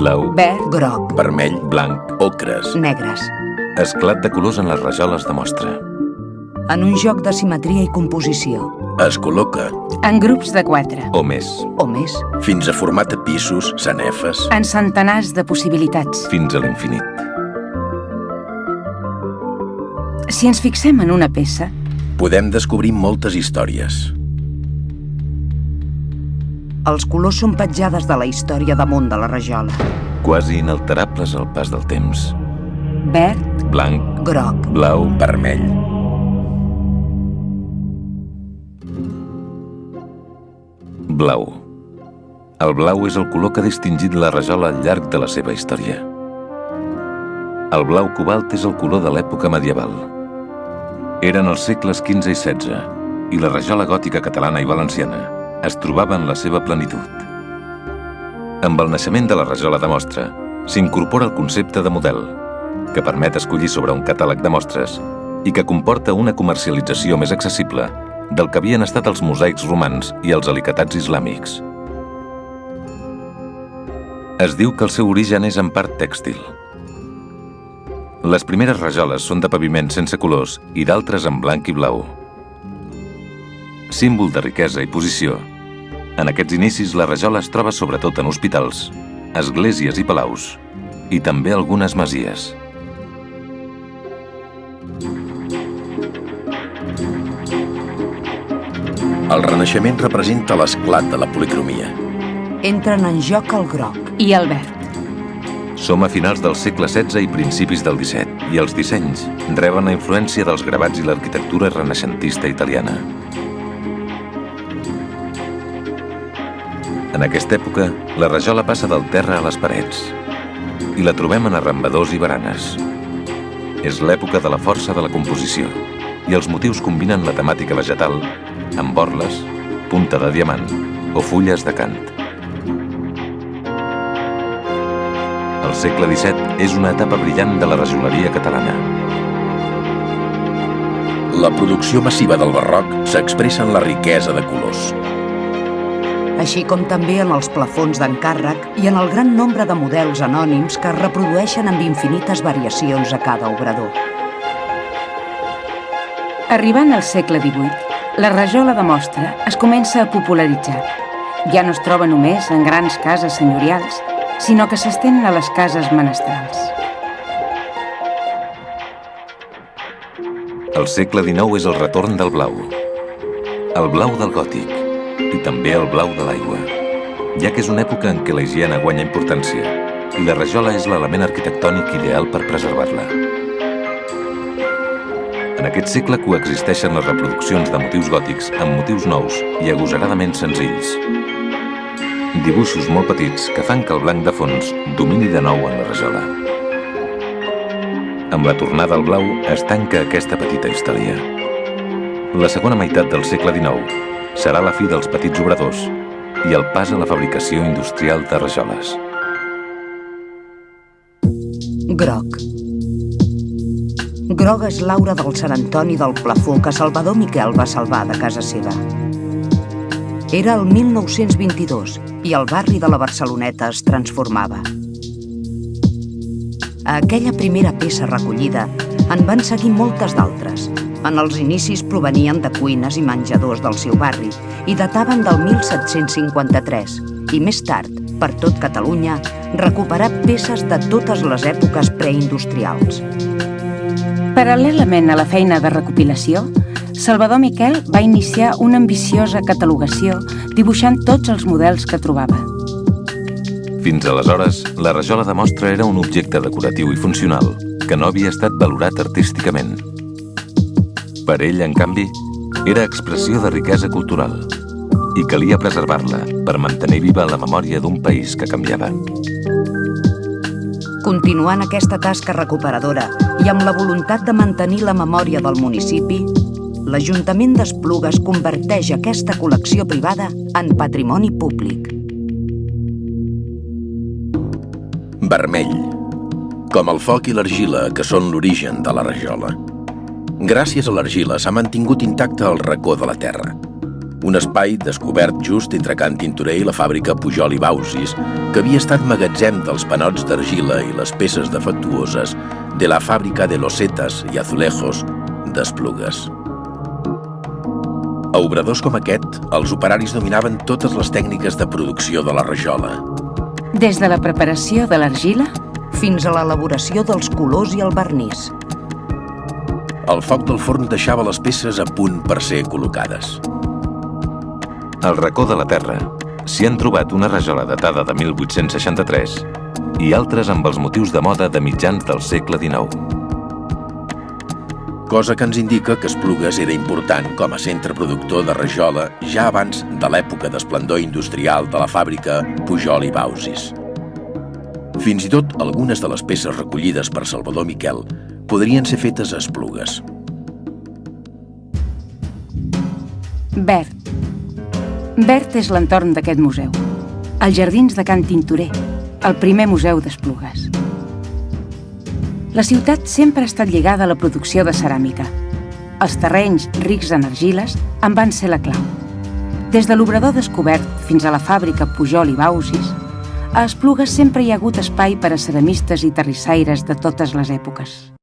blau, verd, groc, vermell, blanc, ocres, negres. Esclat de colors en les rajoles de mostra. En un joc de simetria i composició. es col·loca En grups de 4. O més. O més. fins a format de pisos, sanefes. En centenars de possibilitats. Fins a l'infinit. Si ens fixem en una peça, Podem descobrir moltes històries. Els colors són petjades de la història damunt de la rajola. Quasi inalterables al pas del temps. verd, Blanc, Groc, blau, Vermell. blau. El blau és el color que ha distingit la rajola al llarg de la seva història. El blau cobalt és el color de l'època medieval. Eren els segles XV i XVI, i la rajola gòtica catalana i valenciana es trobava en la seva plenitud. Amb el naixement de la rajola de mostra, s'incorpora el concepte de model, que permet escollir sobre un catàleg de mostres i que comporta una comercialització més accessible del que havien estat els mosaics romans i els alicatats islàmics. Es diu que el seu origen és en part tèxtil. Les primeres rajoles són de paviment sense colors i d'altres en blanc i blau. Símbol de riquesa i posició, en aquests inicis la rajola es troba sobretot en hospitals, esglésies i palaus, i també algunes masies. El Renaixement representa l'esclat de la policromia. entren en joc el groc. i el verd. Som a finals del segle XVI i principis del XVII, i els dissenys reben la influència dels gravats i l'arquitectura renaixentista italiana. En aquesta època, la rajola passa del terra a les parets, i la trobem en arrambadors i baranes. És l'època de la força de la composició, i els motius combinen la temàtica vegetal amb borles, punta de diamant o fulles de cant. El segle XVII és una etapa brillant de la rajoleria catalana. La producció massiva del barroc s'expressa en la riquesa de colors. Així com també en els plafons d'encàrrec i en el gran nombre de models anònims que es reprodueixen amb infinites variacions a cada obrador. Arribant al segle XVIII, la rajola de mostra es comença a popularitzar. Ja no es troba només en grans cases senyorials, sinó que s'estén a les cases menestrals. El segle XIX és el retorn del blau. El blau del gòtic i també el blau de l'aigua, ja que és una època en què la higiene guanya importància i la rajola és l'element arquitectònic ideal per preservar-la. En aquest segle coexisteixen les reproduccions de motius gòtics amb motius nous i agosaradament senzills. Dibuixos molt petits que fan que el blanc de fons domini de nou en la rajola. Amb la tornada al blau es tanca aquesta petita història. La segona meitat del segle XIX serà la fi dels petits obradors i el pas a la fabricació industrial de rajoles. Groc. Groga és l'aura del Sant Antoni del plafó que Salvador Miquel va salvar de casa seva. Era el 1922 i el barri de la Barceloneta es transformava. A aquella primera peça recollida en van seguir moltes d'altres. En els inicis provenien de cuines i menjadors del seu barri i dataven del 1753 i més tard, per tot Catalunya, recuperar peces de totes les èpoques preindustrials. Paral·lelament a la feina de recopilació, Salvador Miquel va iniciar una ambiciosa catalogació dibuixant tots els models que trobava. Fins aleshores, la rajola de mostra era un objecte decoratiu i funcional que no havia estat valorat artísticament. Per ell, en canvi, era expressió de riquesa cultural i calia preservar-la per mantenir viva la memòria d'un país que canviava. Continuant aquesta tasca recuperadora i amb la voluntat de mantenir la memòria del municipi, l'Ajuntament d'Esplugues converteix aquesta col·lecció privada en patrimoni públic. Vermell, com el foc i l'argila, que són l'origen de la rajola. Gràcies a l'argila s'ha mantingut intacte el racó de la terra. un espai descobert just entre Can Tintorer i la fàbrica Pujol i Bausis, que havia estat magatzem dels panots d'argila i les peces defectuoses de la fàbrica de losetas i azulejos d'Esplugues. A obradors com aquest, els operaris dominaven totes les tècniques de producció de la rajola. Des de la preparació de l'argila fins a l'elaboració dels colors i el vernís. El foc del forn deixava les peces a punt per ser col·locades. Al racó de la Terra s'hi han trobat una rajola datada de 1863 i altres amb els motius de moda de mitjans del segle XIX. Cosa que ens indica que Esplugues era important com a centre productor de rajola ja abans de l'època d'esplendor industrial de la fàbrica Pujol i Bausis. Fins i tot algunes de les peces recollides per Salvador Miquel podrien ser fetes a Esplugues. Verd. Verd és l'entorn d'aquest museu. Els jardins de Can Tintorer, el primer museu d'Esplugues. La ciutat sempre ha estat lligada a la producció de ceràmica. Els terrenys rics en argiles en van ser la clau. Des de l'obrador descobert fins a la fàbrica Pujol i Bausis, a Esplugues sempre hi ha hagut espai per a ceramistes i terrissaires de totes les èpoques.